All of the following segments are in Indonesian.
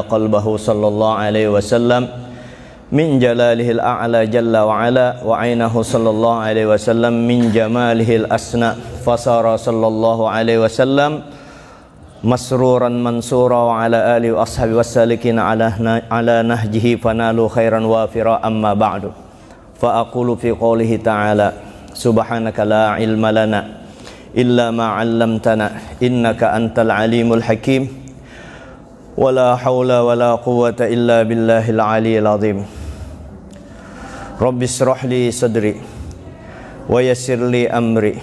qalbahu sallallahu alaihi wasallam min jalalihil a'la jalla wa ala wa ainahu sallallahu alaihi wasallam min jamalihil asna fasara sallallahu alaihi wasallam masruran mansura wa ala alihi wa ashabi wassalikin ala nahjihi fanalu khairan wafira amma ba'du fa aqulu fi qawlihi ta'ala subhanaka la ilma lana illa ma 'allamtana innaka antal alimul hakim wala haula wala quwwata illa billahil aliyyil azim. Rabbi shrah li sadri wa yassir li amri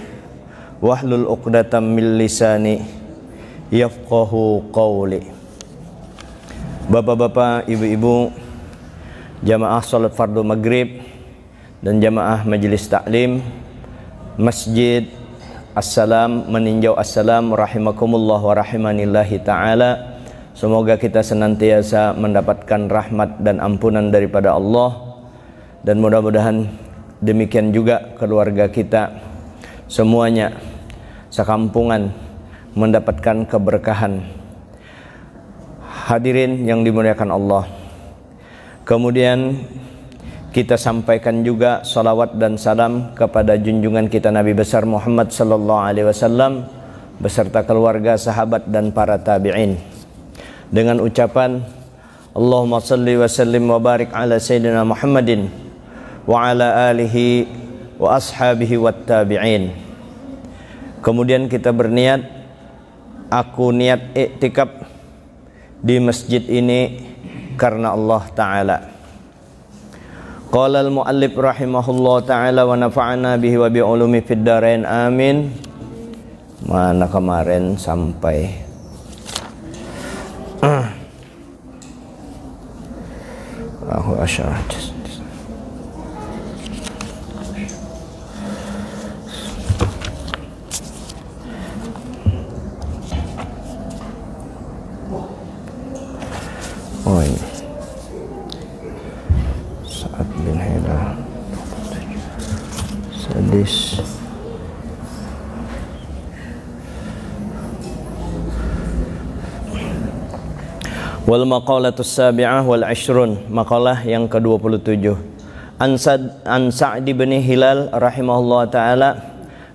wahlul 'uqdatam min lisani yafqahu qawli. Bapak-bapak, ibu-ibu, jamaah salat fardu maghrib dan jamaah majelis taklim Masjid Assalam meninjau assalam rahimakumullah wa rahimanillahi ta'ala. Semoga kita senantiasa mendapatkan rahmat dan ampunan daripada Allah, dan mudah-mudahan demikian juga keluarga kita semuanya sekampungan mendapatkan keberkahan. Hadirin yang dimuliakan Allah, kemudian kita sampaikan juga salawat dan salam kepada junjungan kita Nabi besar Muhammad sallallahu alaihi wasallam beserta keluarga, sahabat dan para tabi'in dengan ucapan Allahumma salli wa sallim wa barik ala sayyidina Muhammadin wa ala alihi wa ashabihi wat tabi'in. Kemudian kita berniat, aku niat iktikaf di masjid ini karena Allah Ta'ala. Qala al-muallif rahimahullah ta'ala wa nafa'ana bihi wa bi'ulumi fid darain amin. Mana kemarin sampai Allahu asyhadu. Oh ini Sa'ad bin Hilal Sadis wal maqalatus sabi'ah wal ashrun, maqalah yang ke-27. An Sa'd bin Hilal rahimahullah ta'ala,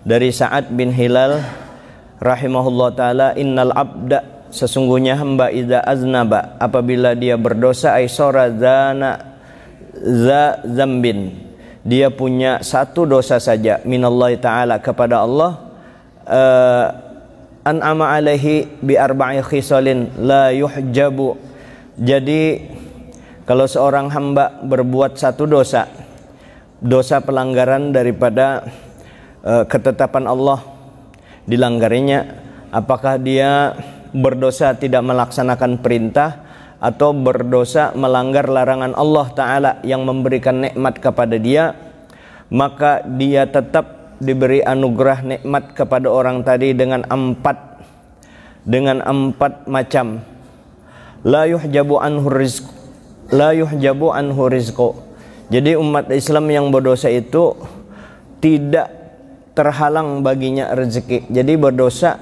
dari Sa'ad bin Hilal rahimahullah ta'ala, innal abda, sesungguhnya hamba idza aznaba, apabila dia berdosa, aisora zana za zambin, dia punya satu dosa saja, minallahi ta'ala, kepada Allah, an'ama alaihi bi arba'i khisalin la yuhjabu. Jadi kalau seorang hamba berbuat satu dosa, dosa pelanggaran daripada ketetapan Allah dilanggarinya, apakah dia berdosa tidak melaksanakan perintah atau berdosa melanggar larangan Allah Ta'ala yang memberikan nikmat kepada dia, maka dia tetap diberi anugerah nikmat kepada orang tadi dengan empat macam. La yuhjabu anhu rizqu. Jadi umat Islam yang berdosa itu tidak terhalang baginya rezeki. Jadi berdosa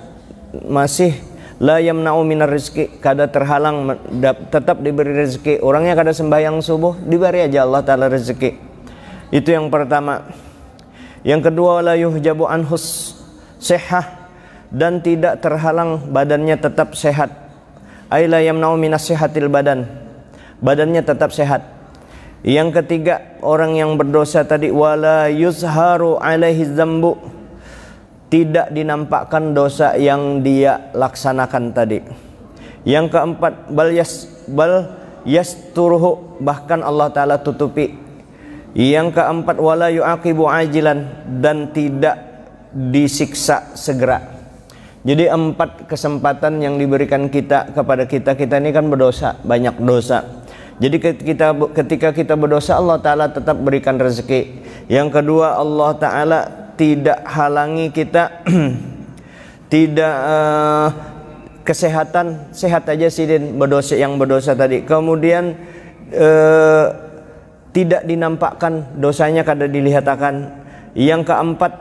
masih la yamna'u minar rizki, kada terhalang, tetap diberi rezeki. Orangnya kada sembahyang subuh, diberi aja Allah Ta'ala rezeki. Itu yang pertama. Yang kedua, la yuhjabu anhus sihah, dan tidak terhalang badannya tetap sehat. Ay la yamna'u minas sihatil badan, badannya tetap sehat. Yang ketiga, orang yang berdosa tadi, wala yuzharu alaihi dzambu, tidak dinampakkan dosa yang dia laksanakan tadi. Yang keempat, bal yasturuhu, bahkan Allah Ta'ala tutupi. Yang keempat, wala yu'aqibu ajilan, dan tidak disiksa segera. Jadi 4 kesempatan yang diberikan kita kepada kita ini kan berdosa, banyak dosa. Jadi ketika kita berdosa, Allah Ta'ala tetap berikan rezeki. Yang kedua, Allah Ta'ala tidak halangi kita tidak kesehatan, sehat aja sidin berdosa, yang berdosa tadi. Kemudian tidak dinampakkan dosanya, kada dilihatkan. Yang keempat,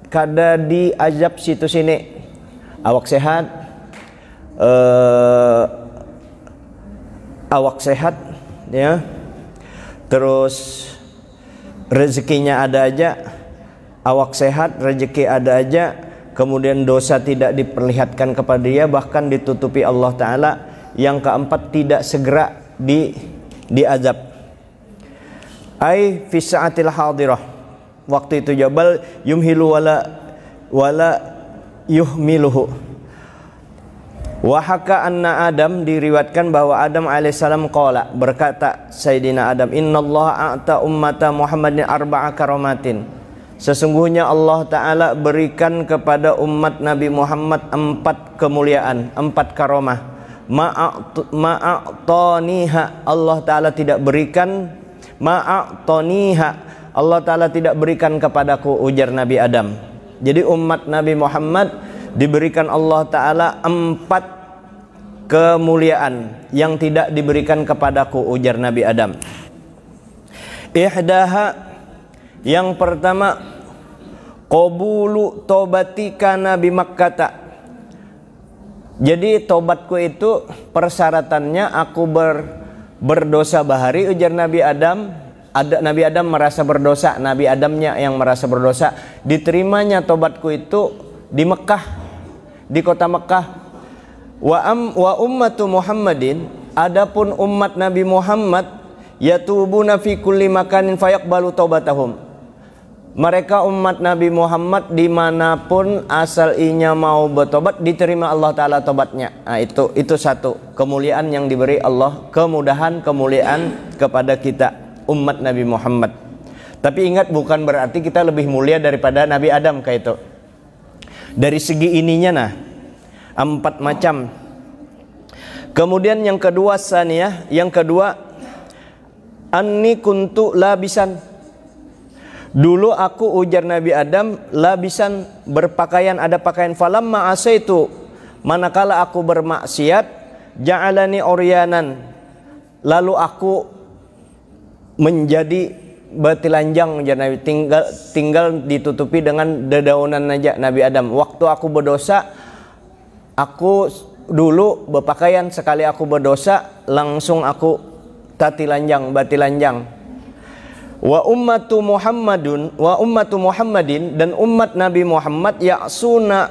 kada diazab situ sini, awak sehat, awak sehat, ya, terus rezekinya ada aja, awak sehat, rezeki ada aja, kemudian dosa tidak diperlihatkan kepada dia, bahkan ditutupi Allah Ta'ala. Yang keempat, tidak segera diazab. Ai fi sa'atil hadirah, waktu itu jabal yumhilu wala yuhmiluhu. Wahaka anna Adam, diriwatkan bahwa Adam alaihissalam qala, berkata Sayyidina Adam, innallaha a'ta ummata Muhammadin arba'a karamatin, sesungguhnya Allah Ta'ala berikan kepada umat Nabi Muhammad 4 kemuliaan, 4 karomah. Ma'a'taniha, Allah Ta'ala tidak berikan, ma'a'taniha, Allah Ta'ala tidak berikan kepadaku, ujar Nabi Adam. Jadi umat Nabi Muhammad diberikan Allah Ta'ala 4 kemuliaan yang tidak diberikan kepadaku, ujar Nabi Adam. Ihdaha, yang pertama, qabulu taubatika Nabi Makkata. Jadi tobatku itu persyaratannya aku berdosa bahari, ujar Nabi Adam. Nabi Adam merasa berdosa, Nabi Adamnya yang merasa berdosa. Diterimanya tobatku itu di Mekah, di kota Mekah. Wa ummatu Muhammadin, adapun umat Nabi Muhammad, yatubuna fi kulli makanin fayaqbalu taubatahum. Mereka umat Nabi Muhammad dimanapun asal inya mau bertobat, diterima Allah Ta'ala tobatnya. Nah, itu satu kemuliaan yang diberi Allah, kemudahan, kemuliaan kepada kita umat Nabi Muhammad. Tapi ingat, bukan berarti kita lebih mulia daripada Nabi Adam kayak itu. Dari segi ininya, nah, 4 macam. Kemudian yang kedua, saniyah, yang kedua, anni kuntu labisan. Dulu aku, ujar Nabi Adam, labisan, berpakaian, ada pakaian. Falamma asaitu, manakala aku bermaksiat, ja'alani oryanan, lalu aku menjadi betilanjang, ujar Nabi, tinggal ditutupi dengan dedaunan aja Nabi Adam. Waktu aku berdosa, aku dulu berpakaian, sekali aku berdosa langsung aku batilanjang. Wa ummatu Muhammadin, dan umat Nabi Muhammad, ya'suna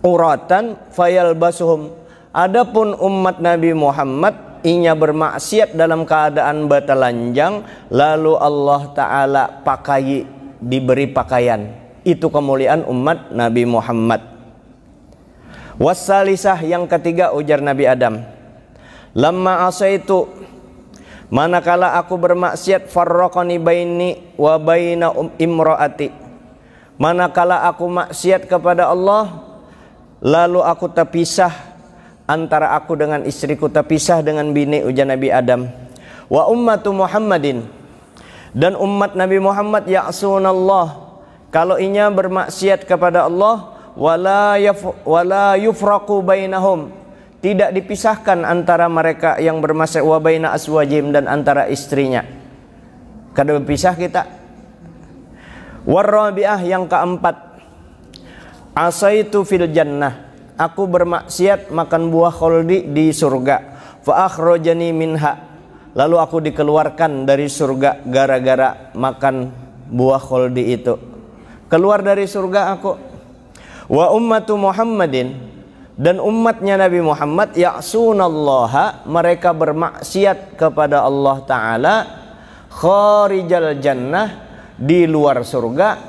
uratan fayalbasuhum. Adapun umat Nabi Muhammad, inya bermaksiat dalam keadaan batalanjang, lalu Allah Ta'ala diberi pakaian. Itu kemuliaan umat Nabi Muhammad. Wassalisah, yang ketiga, ujar Nabi Adam, lamma asaitu, manakala aku bermaksiat, farraqani baini wa baina imraati, manakala aku maksiat kepada Allah, lalu aku terpisah antara aku dengan istriku, terpisah dengan bini, ujar Nabi Adam. Wa ummatu Muhammadin, dan umat Nabi Muhammad, ya'sunallah, kalau inya bermaksiat kepada Allah, wala yufraqu bainahum, tidak dipisahkan antara mereka yang bermaksiat, wa baina aswajim, dan antara istrinya. Kada berpisah kita. Warabi'ah, yang keempat, asaitu fil jannah, aku bermaksiat makan buah kholdi di surga. Fa akhrajani minha, lalu aku dikeluarkan dari surga gara-gara makan buah kholdi itu. Keluar dari surga aku. Wa ummatu Muhammadin, dan umatnya Nabi Muhammad, ya'sunallaha, mereka bermaksiat kepada Allah Ta'ala, kharijal jannah, di luar surga,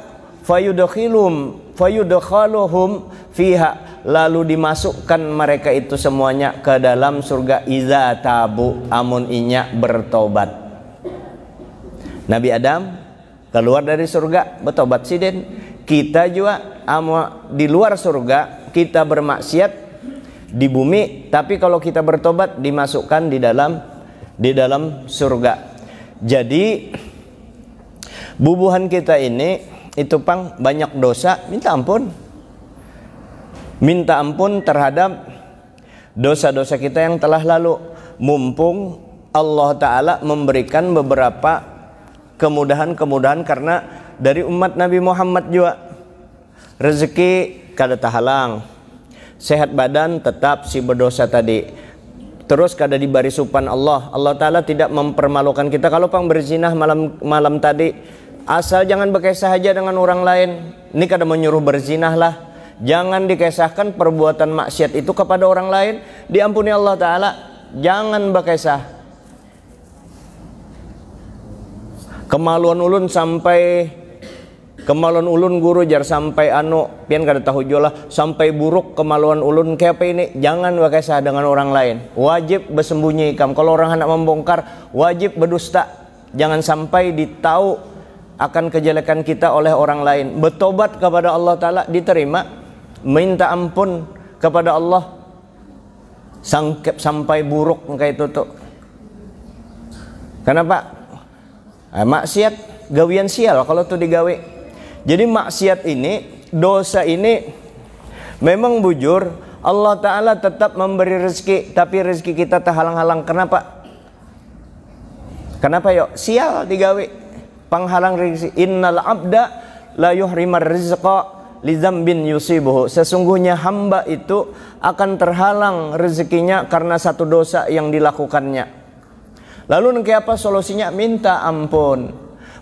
fayudkhaluhum fiha, lalu dimasukkan mereka itu semuanya ke dalam surga, iza tabu, amun inya bertobat. Nabi Adam keluar dari surga bertobat siden. Kita juga di luar surga, kita bermaksiat di bumi, tapi kalau kita bertobat dimasukkan di dalam surga. Jadi bubuhan kita ini itu pang banyak dosa, minta ampun terhadap dosa-dosa kita yang telah lalu. Mumpung Allah Ta'ala memberikan beberapa kemudahan-kemudahan, karena dari umat Nabi Muhammad juga rezeki kada tahalang, sehat badan tetap si berdosa tadi, terus kada diberi supan Allah. Allah Ta'ala tidak mempermalukan kita. Kalau pang berzinah malam tadi, asal jangan berkisah saja dengan orang lain. Ini kada menyuruh berzinah lah. Jangan dikisahkan perbuatan maksiat itu kepada orang lain, diampuni Allah Ta'ala. Jangan berkisah. Kemaluan ulun guru jar sampai pian kada tahu jolah sampai buruk kemaluan ulun kayak apa ini. Jangan berkisah dengan orang lain. Wajib bersembunyi kam. Kalau orang hendak membongkar, wajib berdusta. Jangan sampai ditahu akan kejelekan kita oleh orang lain. Bertobat kepada Allah Ta'ala diterima. Minta ampun kepada Allah sampai buruk kayak itu tuh. Kenapa? Maksiat gawian sial kalau tuh digawe. Jadi maksiat ini, dosa ini memang bujur Allah Ta'ala tetap memberi rezeki, tapi rezeki kita terhalang-halang. Kenapa? Kenapa yuk? Sial digawe penghalang rezeki. Innal abda la yuhrimar rizqa li dzambin yusibuhu. Sesungguhnya hamba itu akan terhalang rezekinya karena satu dosa yang dilakukannya. Lalu nanti apa solusinya? Minta ampun.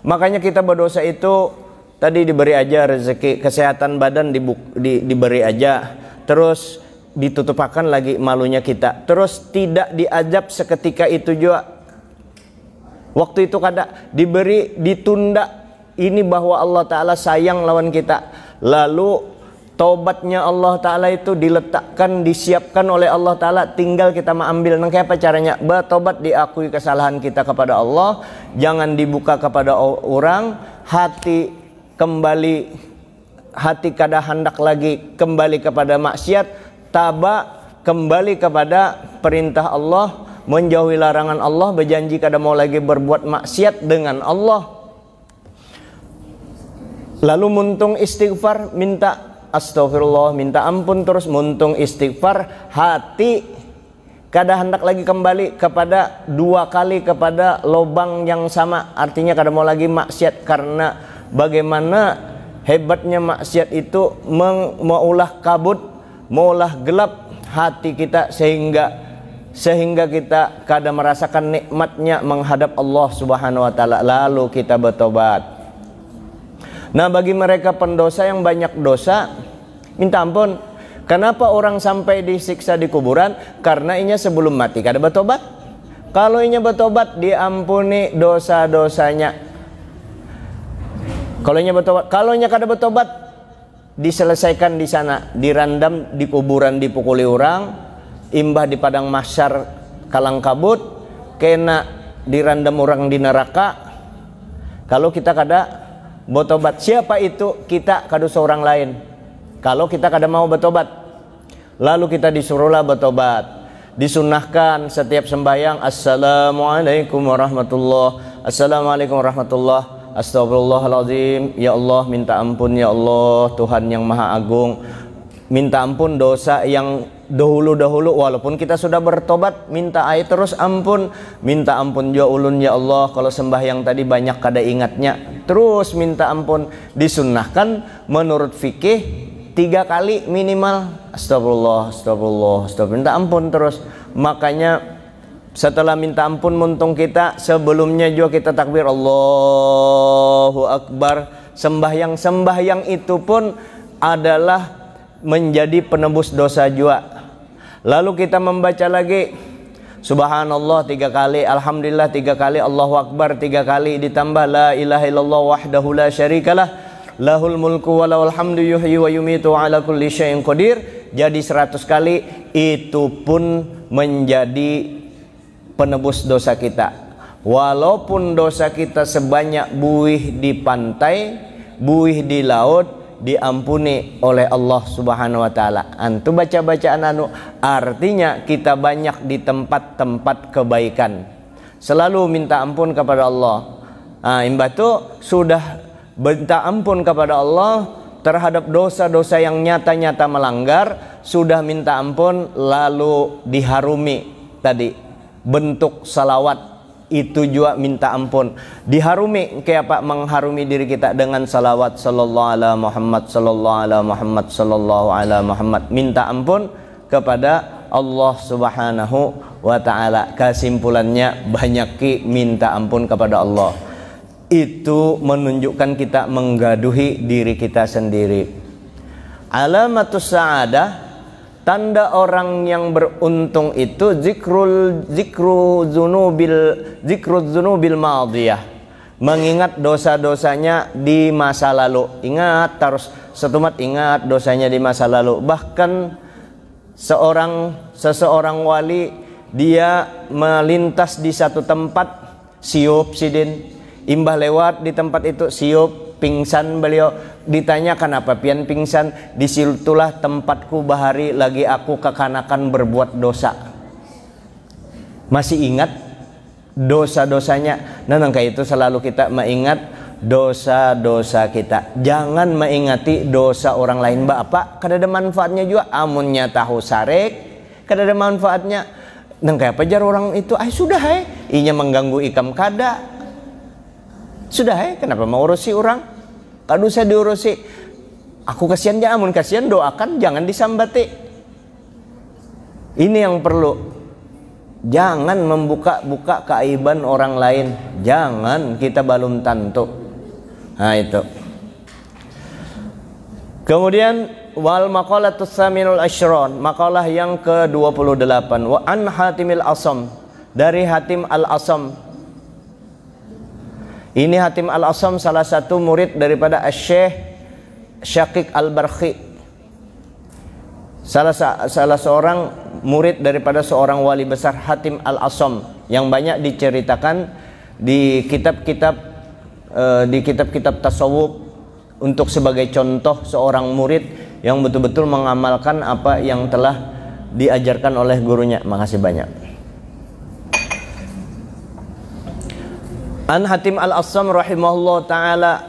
Makanya kita berdosa itu tadi diberi aja rezeki, kesehatan badan diberi aja, terus ditutupakan lagi malunya kita, terus tidak diajab seketika itu juga. Waktu itu kada diberi, ditunda. Ini bahwa Allah Ta'ala sayang lawan kita. Lalu taubatnya Allah Ta'ala itu diletakkan, disiapkan oleh Allah Ta'ala, tinggal kita mengambil. Nah, kayak apa caranya? Bertobat, diakui kesalahan kita kepada Allah, jangan dibuka kepada orang, hati kembali, hati kada hendak lagi kembali kepada maksiat, taba kembali kepada perintah Allah, menjauhi larangan Allah, berjanji kada mau lagi berbuat maksiat dengan Allah. Lalu muntung istighfar, minta astagfirullah, minta ampun, terus muntung istighfar, hati kada hendak lagi kembali kepada dua kali kepada lubang yang sama. Artinya kada mau lagi maksiat. Karena bagaimana hebatnya maksiat itu maulah kabut, maulah gelap hati kita sehingga kita kada merasakan nikmatnya menghadap Allah Subhanahu wa Ta'ala. Lalu kita bertobat. Nah, bagi mereka pendosa yang banyak dosa, minta ampun. Kenapa orang sampai disiksa di kuburan? Karena inya sebelum mati kada bertobat. Kalau inya bertobat, diampuni dosa-dosanya. Kalau inya bertobat, kalau inya kada bertobat, diselesaikan di sana, dirandam di kuburan, dipukuli orang, imbah di padang mahsyar kalang kabut, kena dirandam orang di neraka. Kalau kita kada bertobat, siapa itu? Kita kada seorang lain. Kalau kita kada mau bertobat, lalu kita disuruhlah bertobat. Disunahkan setiap sembahyang, assalamualaikum warahmatullah, assalamualaikum warahmatullah, astagfirullahaladzim, ya Allah, minta ampun ya Allah, Tuhan yang maha agung. Minta ampun dosa yang dahulu-dahulu, walaupun kita sudah bertobat, minta air terus ampun. Minta ampun ya ulun ya Allah, kalau sembahyang tadi banyak kada ingatnya, terus minta ampun. Disunnahkan menurut fikih 3 kali minimal, astagfirullah, astagfirullah, astagfirullah, minta ampun terus. Makanya setelah minta ampun, muntung kita sebelumnya juga kita takbir Allahu Akbar. Sembahyang itu pun adalah menjadi penebus dosa juga. Lalu kita membaca lagi subhanallah 3 kali, alhamdulillah 3 kali, Allahu Akbar 3 kali, ditambah la ilaha illallah wahdahu la syarikalah, lahul mulku wa lahul hamdu yuhyi wa yumitu ala kulli syai'in qadir, jadi 100 kali. Itu pun menjadi penebus dosa kita. Walaupun dosa kita sebanyak buih di pantai, buih di laut, diampuni oleh Allah Subhanahu wa Ta'ala. Antu baca-bacaan artinya kita banyak di tempat-tempat kebaikan, selalu minta ampun kepada Allah. Imbah tu sudah minta ampun kepada Allah terhadap dosa-dosa yang nyata-nyata melanggar, sudah minta ampun, lalu diharumi tadi bentuk salawat, itu juga minta ampun. Diharumi kayak apa? Mengharumi diri kita dengan salawat sallallahu ala Muhammad, sallallahu ala Muhammad, sallallahu ala Muhammad. Minta ampun kepada Allah Subhanahu wa ta'ala. Kesimpulannya, banyaki minta ampun kepada Allah. Itu menunjukkan kita menggaduhi diri kita sendiri. Alamatus sa'adah, tanda orang yang beruntung itu zikru dzunubil madiyah, mengingat dosa-dosanya di masa lalu. Ingat terus, setumat ingat dosanya di masa lalu. Bahkan seseorang wali, dia melintas di satu tempat, siup sidin, imbah lewat di tempat itu, siup, pingsan beliau. Ditanya kenapa pian pingsan? Disitulah tempatku bahari lagi aku kekanakan berbuat dosa. Masih ingat dosa-dosanya. Nah, nangka itu selalu kita mengingat dosa-dosa kita. Jangan mengingati dosa orang lain. Mbak apa? Kada ada manfaatnya juga. Amunnya tahu sarek, kada ada manfaatnya. Nangka apa jar orang itu? Sudah inya mengganggu ikam kada. Sudah kenapa mau urusi orang? Kadu saya diurusi. Aku kasihan ya, amun kasihan doakan, jangan disambati. Ini yang perlu. Jangan membuka-buka keaiban orang lain. Jangan, kita belum tentu. Nah itu. Kemudian wal maqalatus saminul asyron, makalah yang ke-28. Wa an Hatimil Asam, dari Hatim Al-Asam. Ini Hatim Al-Asam salah satu murid daripada Asy-Syaikh Syaqiq Al-Barkhi. Salah seorang murid daripada seorang wali besar, Hatim Al-Asam, yang banyak diceritakan di kitab-kitab tasawuf untuk sebagai contoh seorang murid yang betul-betul mengamalkan apa yang telah diajarkan oleh gurunya. Makasih banyak. An Hatim Al-Asam rahimahullah ta'ala,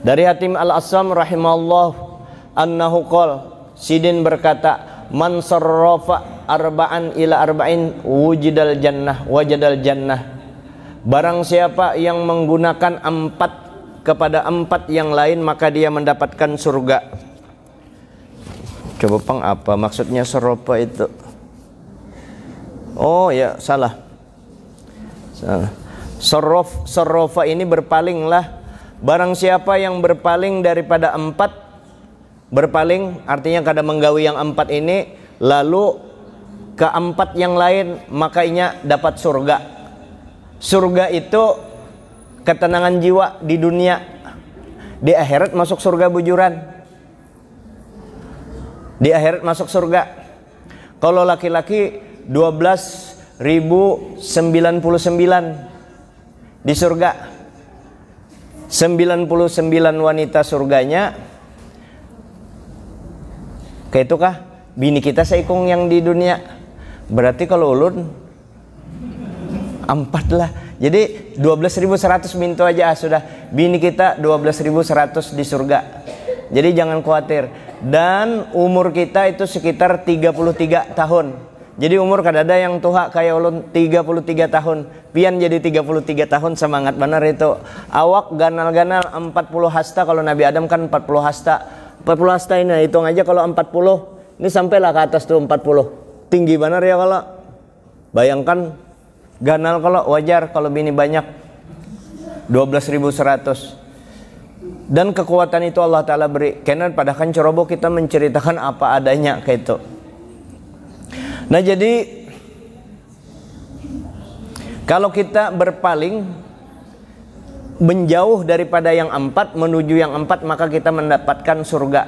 dari Hatim Al-Asam rahimahullah, annahu qol, sidin berkata, man sarrafa arba'an ila arba'in wujidal jannah. Barang siapa yang menggunakan 4 kepada 4 yang lain, maka dia mendapatkan surga. Coba pang apa maksudnya sarrafa itu? Oh ya, salah. Sarrafa ini berpalinglah. Barang siapa yang berpaling daripada 4, berpaling artinya kada menggawi yang 4 ini, lalu ke 4 yang lain, maka inya dapat surga. Surga itu ketenangan jiwa di dunia. Di akhirat masuk surga bujuran. Di akhirat masuk surga. Kalau laki-laki 12.099 di surga. 99 wanita surganya. Kayak itu kah? Bini kita seikung yang di dunia. Berarti kalau ulun 4 lah. Jadi 12.100 minto aja sudah. Bini kita 12.100 di surga. Jadi jangan khawatir. Dan umur kita itu sekitar 33 tahun. Jadi umur kadada yang tua kayak ulun 33 tahun. Pian jadi 33 tahun, semangat benar itu. Awak ganal-ganal 40 hasta, kalau Nabi Adam kan 40 hasta. 40 hasta ini hitung aja kalau 40. Ini sampailah ke atas tuh 40. Tinggi benar ya kalau. Bayangkan ganal kalau wajar, kalau bini banyak 12.100. Dan kekuatan itu Allah Ta'ala beri. Karena pada kan ceroboh kita menceritakan apa adanya kayak itu. Nah jadi kalau kita berpaling menjauh daripada yang 4 menuju yang 4, maka kita mendapatkan surga.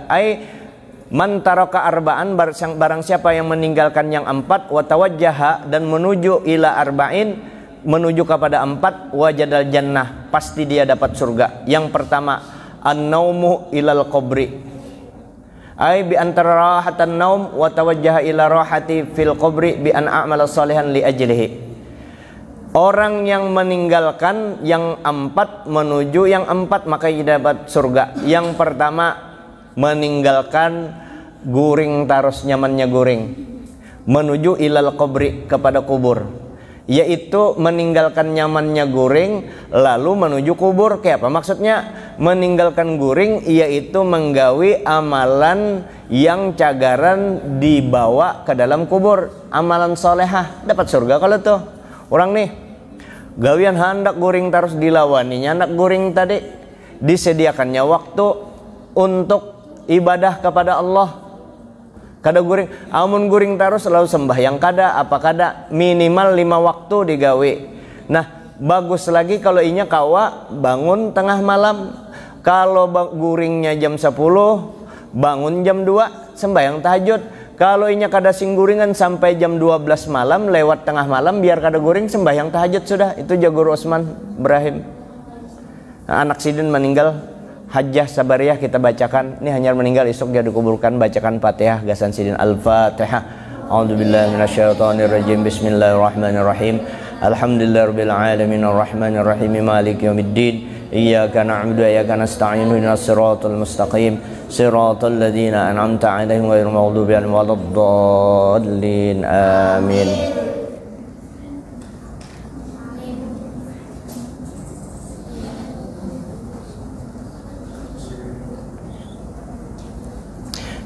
Man taraka arba'an, barang siapa yang meninggalkan yang 4, wa tawajjaha, dan menuju ila arba'in, menuju kepada 4, wajadal jannah, pasti dia dapat surga. Yang pertama, an-naumu ilal qabri. Bi antara rahatan naum wa tawajjaha ila rahati fil qabri bi an a'mala salihan li ajlihi. Orang yang meninggalkan yang 4 menuju yang 4, maka dia dapat surga. Yang pertama, meninggalkan guring, taros nyamannya guring, menuju ilal qabri, kepada kubur. yaitu meninggalkan nyamannya guring lalu menuju kubur. Kayak apa maksudnya? Meninggalkan guring yaitu menggawi amalan yang cagaran dibawa ke dalam kubur, amalan solehah, dapat surga. Kalau tuh orang nih gawian hendak guring terus dilawaninya anak guring tadi, disediakannya waktu untuk ibadah kepada Allah. Kada guring, amun guring terus selalu sembahyang kada, apa kada, minimal 5 waktu digawe. Nah, bagus lagi kalau inya kawa bangun tengah malam. Kalau guringnya jam 10, bangun jam 2, sembahyang tahajud. Kalau inya kada sing guringan sampai jam 12 malam, lewat tengah malam, biar kada guring, sembahyang tahajud sudah. Itu Jagur Osman Ibrahim. Nah, anak sidin meninggal Hajjah Sabariyah kita bacakan. Ini hanya meninggal, esok dia dikuburkan, bacakan Fatihah gasan sidin Al-Fatihah. A'udzubillahi minasyaitonirrajim. Bismillahirrahmanirrahim. Alhamdulillahirabbil alamin arrahmanirrahim maliki yaumiddin. Iyyaka na'budu wa iyyaka nasta'in ihdinas siratal mustaqim siratal ladzina an'amta 'alaihim ghairil maghdubi 'alaihim waladdallin. Amin.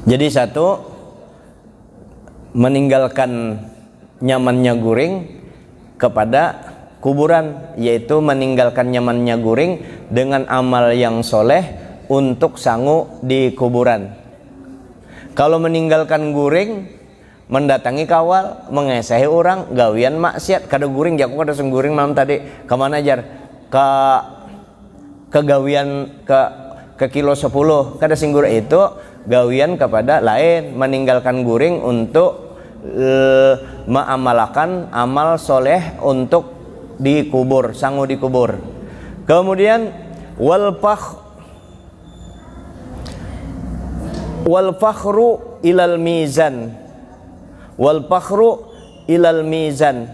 Jadi satu, meninggalkan nyamannya guring kepada kuburan, yaitu meninggalkan nyamannya guring dengan amal yang soleh untuk sangu di kuburan. Kalau meninggalkan guring, mendatangi kawal, mengesahi orang, gawian maksiat, kada guring, jago kada sengguring malam tadi, kemana jar? Ke gawian ke kilo 10, kada singgur itu gawian kepada lain, meninggalkan guring untuk mengamalkan amal soleh untuk dikubur, sangu dikubur. Kemudian wal fakhru ilal mizan, wal fakhru ilal mizan,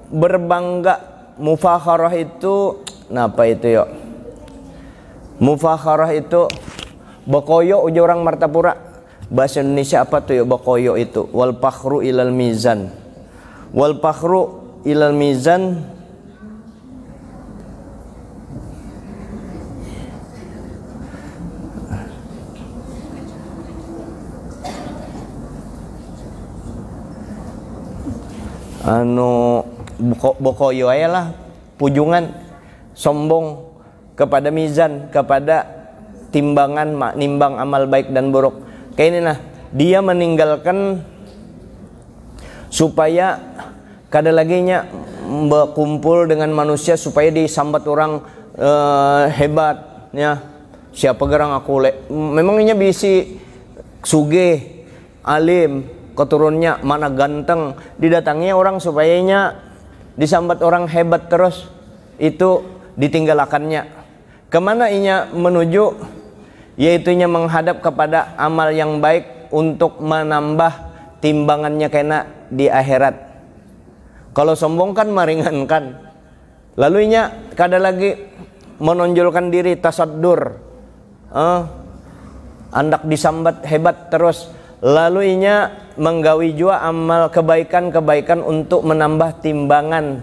berbangga, mufakharah itu napa itu yo? Mufakharah itu bakoyo uji orang Martapura. Bahasa Indonesia apa tuh ya bakoyo itu? Wal fakhru ilal mizan. Wal fakhru ilal mizan bokoyo ayalah pujungan, sombong kepada mizan, kepada timbangan, nimbang amal baik dan buruk. Kayak ini nah, dia meninggalkan supaya kada laginya berkumpul dengan manusia supaya disambat orang hebat ya. Siapa gerang aku memangnya bisi suge alim keturunnya mana ganteng, didatanginya orang supayanya disambat orang hebat terus, itu ditinggalakannya. Kemana inya menuju? Yaitunya menghadap kepada amal yang baik untuk menambah timbangannya kena di akhirat. Kalau sombong kan meringankan. Lalu inya kada lagi menonjolkan diri tasaddur, andak disambat hebat terus. Lalu inya menggawi jua amal kebaikan-kebaikan untuk menambah timbangan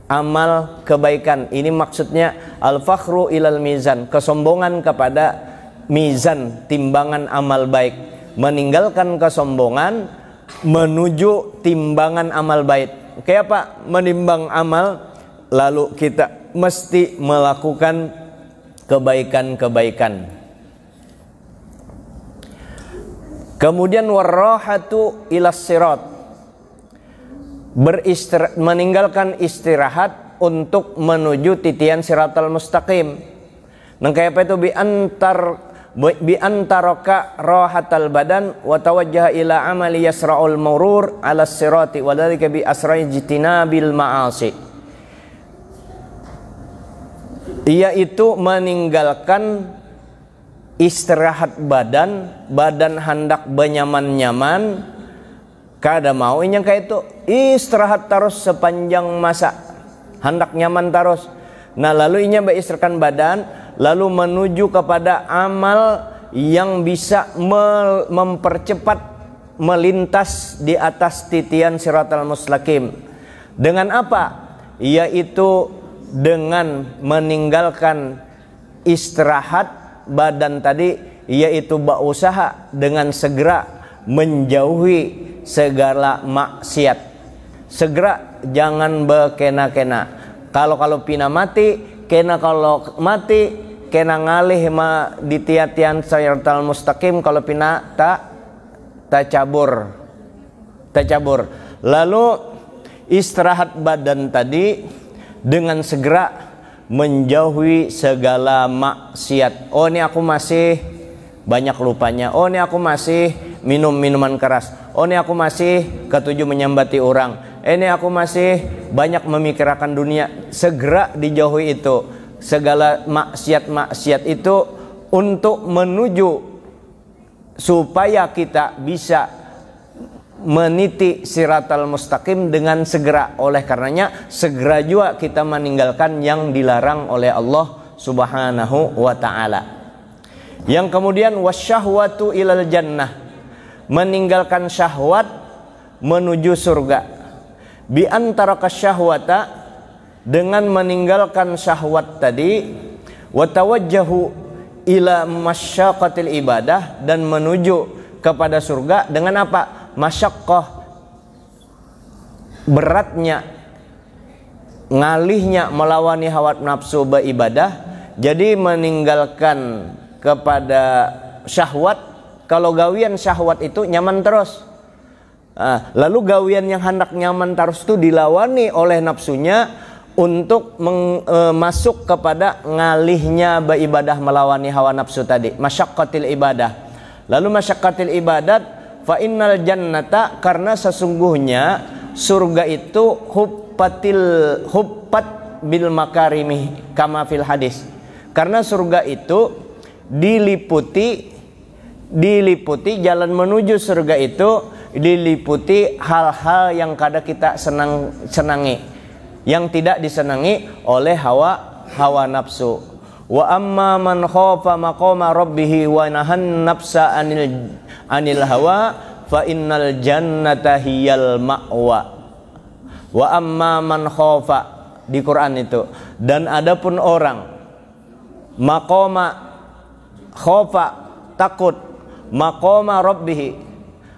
amal kebaikan. Ini maksudnya al-fakhru ilal mizan, kesombongan kepada mizan, timbangan amal baik. Meninggalkan kesombongan menuju timbangan amal baik. Kayak apa? Menimbang amal, lalu kita mesti melakukan kebaikan-kebaikan. Kemudian warahatu ilas sirat, meninggalkan istirahat untuk menuju titian siratal mustaqim. Nang kayak apa itu? Bi antaraka rahatal badan wa tawajjaha ila amali yasra'ul murur ala sirati wa dzalika bi asra'i jitinabil ma'asi. Yaitu meninggalkan istirahat badan hendak benyaman-nyaman, kada mau inya kayak itu istirahat terus sepanjang masa, hendak nyaman terus. Nah lalu inya beristirahatkan badan, lalu menuju kepada amal yang bisa mempercepat melintas di atas titian siratal mustaqim. Dengan apa? Yaitu dengan meninggalkan istirahat badan tadi, yaitu berusaha dengan segera menjauhi segala maksiat. Segera jangan bekena-kena. Kalau pina mati, kalau mati kena ngalih ma di tiatian siratal mustaqim, kalau pina tak cabur. Lalu istirahat badan tadi dengan segera menjauhi segala maksiat. Oh, ini aku masih banyak lupanya. Oh, ini aku masih minum minuman keras. Oh, ini aku masih ketujuh menyambati orang. Ini aku masih banyak memikirkan dunia. Segera dijauhi itu. Segala maksiat-maksiat itu untuk menuju supaya kita bisa meniti siratal mustaqim dengan segera. Oleh karenanya segera juga kita meninggalkan yang dilarang oleh Allah Subhanahu wa ta'ala. Yang kemudian wasyahwatu ilal jannah, meninggalkan syahwat menuju surga. Bi antara kasyahwata, dengan meninggalkan syahwat tadi, wa tawajjahu ila masyaqatil ibadah, dan menuju kepada surga dengan apa? Masyaqqah, beratnya, ngalihnya melawani hawa nafsu beribadah. Jadi meninggalkan kepada syahwat. Kalau gawian syahwat itu nyaman terus, lalu gawian yang hendak nyaman terus itu dilawani oleh nafsunya untuk masuk kepada ngalihnya beribadah melawani hawa nafsu tadi, masyaqqatil ibadah. Lalu masyaqqatil ibadat, fa innal jannata, karena sesungguhnya surga itu hubbat bil makarimi kama fil hadis. Karena surga itu diliputi jalan menuju surga itu diliputi hal-hal yang kadang kita senangi, yang tidak disenangi oleh hawa nafsu. Wa amma man khafa maqama rabbih wa nahan nafsa anil hawa fa innal jannata hiyal ma'wa. Wa amma man khafa, di Quran itu. Dan adapun orang maqama khafa, takut, maqama rabbih,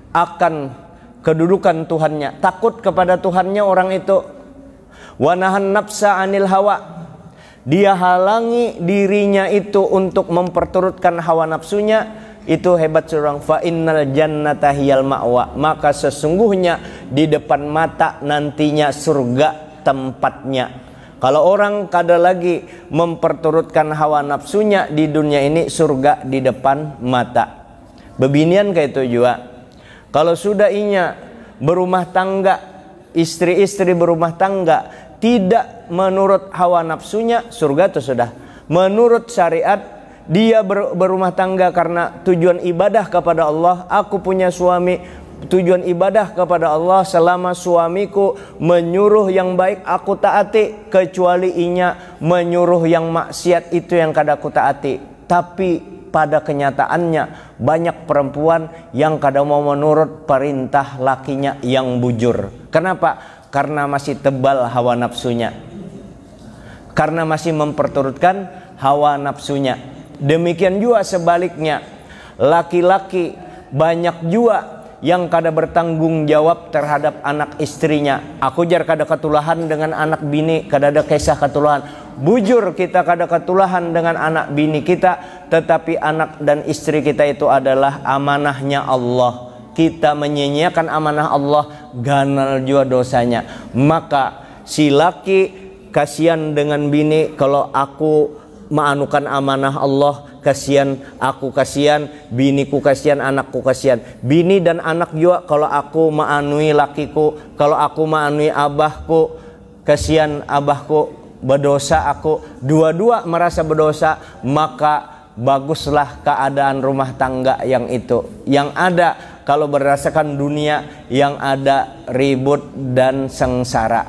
akan kedudukan Tuhannya, takut kepada Tuhannya orang itu. Wa nahan nafsa anil hawa, dia halangi dirinya itu untuk memperturutkan hawa nafsunya. Itu hebat seorang. Fa innal jannata hiyal ma'wa, maka sesungguhnya di depan mata nantinya surga tempatnya. Kalau orang kada lagi memperturutkan hawa nafsunya di dunia ini, surga di depan mata. Bebinian kayak itu juga. Kalau sudah inya berumah tangga, istri-istri berumah tangga, tidak menurut hawa nafsunya, surga itu sudah. Menurut syariat, dia berumah tangga karena tujuan ibadah kepada Allah. Aku punya suami, tujuan ibadah kepada Allah. Selama suamiku menyuruh yang baik, aku taati. Kecuali inya menyuruh yang maksiat, itu yang kada aku taati. Tapi pada kenyataannya banyak perempuan yang kada mau menurut perintah lakinya yang bujur. Kenapa? Karena masih tebal hawa nafsunya, karena masih memperturutkan hawa nafsunya. Demikian juga sebaliknya, laki-laki banyak juga yang kada bertanggung jawab terhadap anak istrinya. Aku jar kada ketulahan dengan anak bini, kada ada kisah ketulahan. Bujur kita kada ketulahan dengan anak bini kita, tetapi anak dan istri kita itu adalah amanahnya Allah. Kita menyia-nyiakan amanah Allah, ganal juga dosanya. Maka si laki kasihan dengan bini, kalau aku maanukan amanah Allah, kasihan aku, kasihan biniku, kasihan anakku, kasihan. Bini dan anak juga kalau aku maanui lakiku, kalau aku maanui abahku, kasihan abahku, berdosa aku, dua-dua merasa berdosa. Maka baguslah keadaan rumah tangga yang itu. Yang ada kalau berdasarkan dunia, yang ada ribut dan sengsara.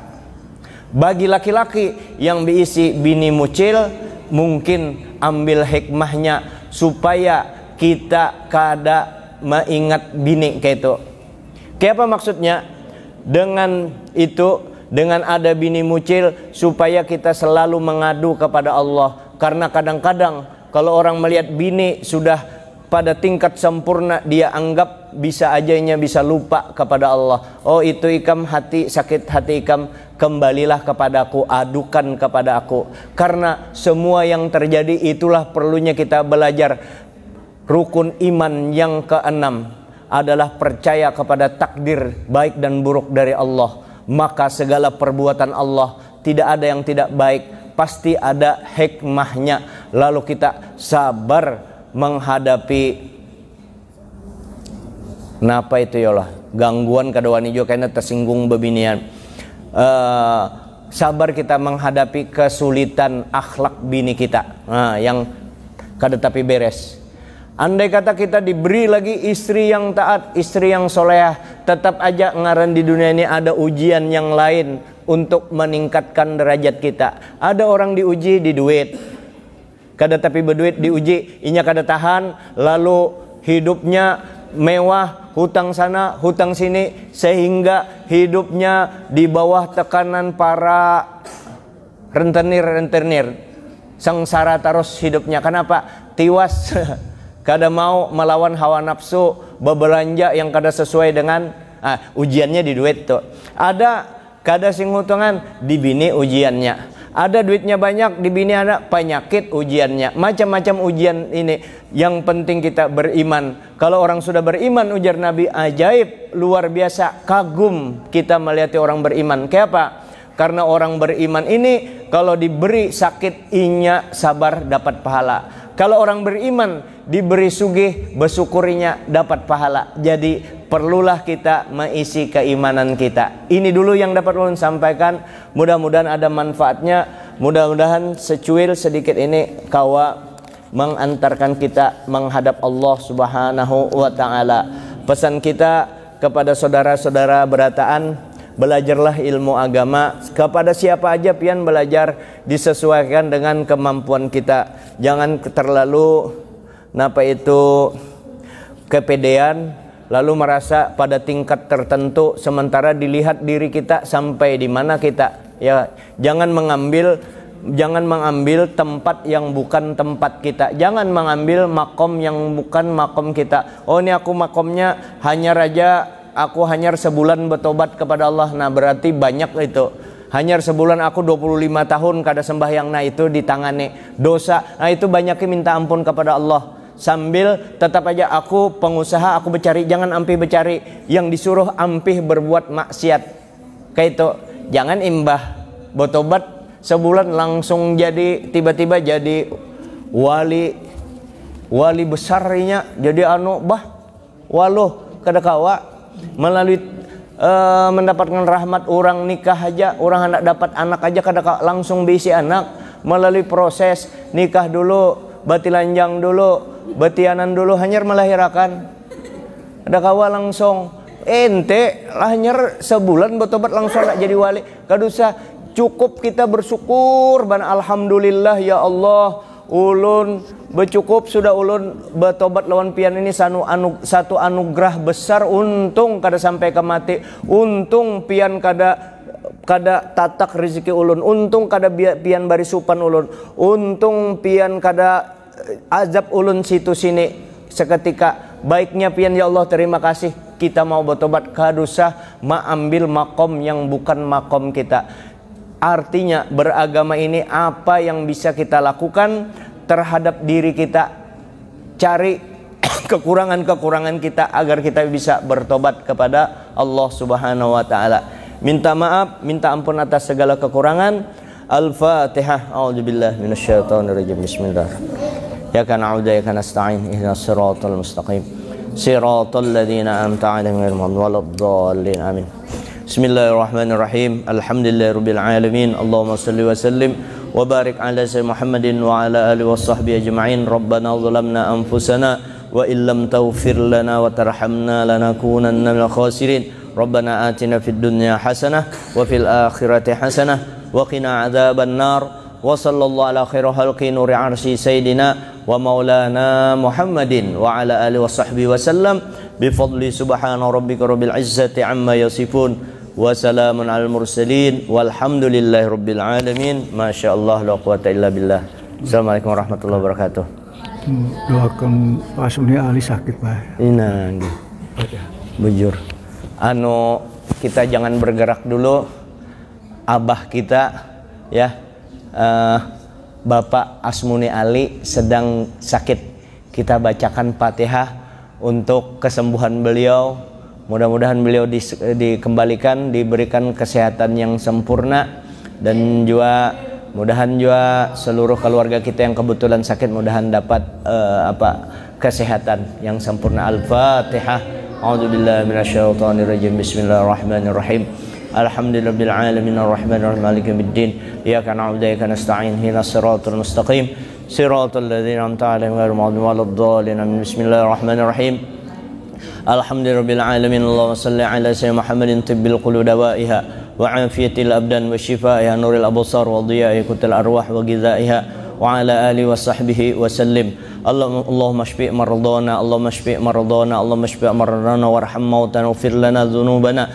Bagi laki-laki yang diisi bini mucil, mungkin ambil hikmahnya supaya kita kada mengingat bini kayak itu. Apa maksudnya? Dengan itu, dengan ada bini mucil, supaya kita selalu mengadu kepada Allah. Karena kadang-kadang kalau orang melihat bini sudah pada tingkat sempurna, dia anggap bisa ajanya bisa lupa kepada Allah. Oh, itu ikam hati, sakit hati ikam, kembalilah kepadaku, adukan kepada aku. Karena semua yang terjadi itulah perlunya kita belajar. Rukun iman yang keenam adalah percaya kepada takdir baik dan buruk dari Allah. Maka segala perbuatan Allah tidak ada yang tidak baik, pasti ada hikmahnya. Lalu kita sabar menghadapi napa itu ya Allah, gangguan kadawani juga karena tersinggung bebinian. Sabar kita menghadapi kesulitan akhlak bini kita, yang kada tapi beres. Andai kata kita diberi lagi istri yang taat, istri yang solehah, tetap aja ngaran di dunia ini ada ujian yang lain untuk meningkatkan derajat kita. Ada orang diuji di duit, kada tapi berduit diuji, inya kada tahan, lalu hidupnya mewah, hutang sana, hutang sini, sehingga hidupnya di bawah tekanan para rentenir, sengsara terus hidupnya. Kenapa? Tiwas. Kada mau melawan hawa nafsu, berbelanja yang kada sesuai dengan ujiannya di duit tuh. Ada kada sing hutungan di bini ujiannya. Ada duitnya banyak, di bini ada penyakit ujiannya. Macam-macam ujian ini. Yang penting kita beriman. Kalau orang sudah beriman, ujar Nabi, ajaib, luar biasa, kagum kita melihat orang beriman. Kenapa? Karena orang beriman ini kalau diberi sakit, inya sabar dapat pahala. Kalau orang beriman diberi sugih, bersyukurinya dapat pahala. Jadi perlulah kita mengisi keimanan kita. Ini dulu yang dapat ulun sampaikan. Mudah-mudahan ada manfaatnya. Mudah-mudahan secuil sedikit ini kawa mengantarkan kita menghadap Allah Subhanahu wa taala. Pesan kita kepada saudara-saudara berataan, belajarlah ilmu agama. Kepada siapa aja pian belajar, disesuaikan dengan kemampuan kita. Jangan terlalu kepedean, lalu merasa pada tingkat tertentu sementara dilihat diri kita sampai di mana kita. Ya, jangan mengambil tempat yang bukan tempat kita. Jangan mengambil makom yang bukan makom kita. Oh, ini aku makomnya hanya raja, aku hanya sebulan bertobat kepada Allah. Nah, berarti banyak itu. Hanya sebulan aku 25 tahun kada sembahyang, nah itu ditangani dosa. Nah, itu banyaknya minta ampun kepada Allah. Sambil tetap aja aku pengusaha, aku bercari, jangan ampih bercari. Yang disuruh ampih berbuat maksiat. Kayak itu, jangan imbah bertobat sebulan langsung jadi tiba-tiba jadi wali besarnya, jadi waluh kada kawa melalui mendapatkan rahmat orang nikah aja, orang hendak dapat anak aja kada langsung bisi anak, melalui proses nikah dulu, batilanjang dulu, betianan dulu, hanyar melahirkan. Ada kawa langsung ente hanyar sebulan bertobat langsung nak jadi wali. Kadusa cukup kita bersyukur ban alhamdulillah ya Allah, ulun bercukup sudah ulun bertobat lawan pian ini satu anugerah besar. Untung kada sampai ke mati, untung pian kada tatak rezeki ulun, untung kada pian bari supan ulun, untung pian kada azab ulun situ sini seketika. Baiknya pian ya Allah terima kasih kita mau bertobat, kadusah ambil makom yang bukan makom kita. Artinya beragama ini apa yang bisa kita lakukan terhadap diri kita, cari kekurangan-kekurangan kita agar kita bisa bertobat kepada Allah Subhanahu wa taala. Minta maaf, minta ampun atas segala kekurangan. Al-Fatihah. A'udzubillahi minasyaitonirrajim. Bismillah. Ya kana a'udzu ya kana nasta'in. Ihdinas siratal mustaqim. Siratal ladzina an'amta 'alaihim ghairil maghdubi waladdallin. Amin. Bismillahirrahmanirrahim. Alhamdulillahirabbil alamin. Allahumma shalli wa sallim wa barik ala sayyidina Muhammadin wa ala alihi washabbihi ajma'in. Rabbana zalamna anfusana wa illam taghfir lana wa tarhamna lanakunanna minal khasirin. Rabbana atina fid dunya hasanah wa fil akhirati hasanah wa qina adzaban nar. Wa sallallahu ala khairi khalqi nuri arsy sayyidina wa maulana Muhammadin wa ala alihi washabbihi wasallam. bifadli subhana rabbika rabbil izzati amma yasifun wa salamun alal mursalin walhamdulillahi rabbil alamin. Masyaallah la quwata illa billah. Assalamualaikum warahmatullahi wabarakatuh. Doakan Pak Asmuni Ali sakit Pak. Ina bujur. Kita jangan bergerak dulu. Abah kita ya, Bapak Asmuni Ali sedang sakit. Kita bacakan Fatihah untuk kesembuhan beliau. Mudah-mudahan beliau dikembalikan, diberikan kesehatan yang sempurna, dan juga mudahan juga seluruh keluarga kita yang kebetulan sakit mudahan dapat kesehatan yang sempurna. Al-Fatihah. A'udzubillahi minasyaitonirrajim. Bismillahirrahmanirrahim. Alhamdulillahirabbil alamin arrahmanir rahim maliki yaumiddin. Iyyaka na'budu wa iyyaka nasta'in. Ihdinas siratal mustaqim. Siratal ladzina an'amta 'alaihim ghairil maghdubi 'alaid-dhalin. Bismillahirrahmanirrahim. Alhamdulillahirabbil alamin. Allahumma shalli ala sayyidina Muhammadin tibbil qulub dawaiha wa 'afiyatil abdan wa shifaiha nuril absar wa dhiya'i kutil arwah wa ghidha'iha wa ala alihi wa sahbihi wa sallim. Allahumma shfi' mardana, Allahumma shfi' mardana, Allahumma shfi' mardana warham mautana waghfir lana dhunubana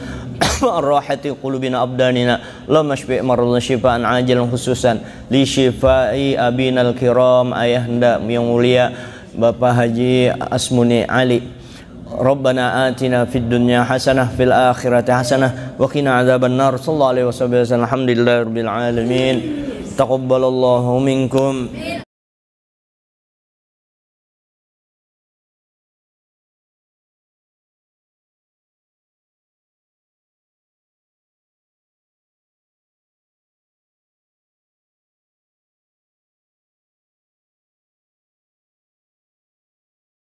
rahati qulubina abdanina. Allahumma shfi' mardana shifaan ajilan khususan li shifai abinal kiram, ayahanda yang mulia Bapak Haji Asmuni Ali. Rabbana atina fid dunya hasanah fil akhirati hasanah wa qina adzaban nar. Sallallahu alaihi wasallam. Alhamdulillahirabbil alamin. Taqabbalallahu minkum.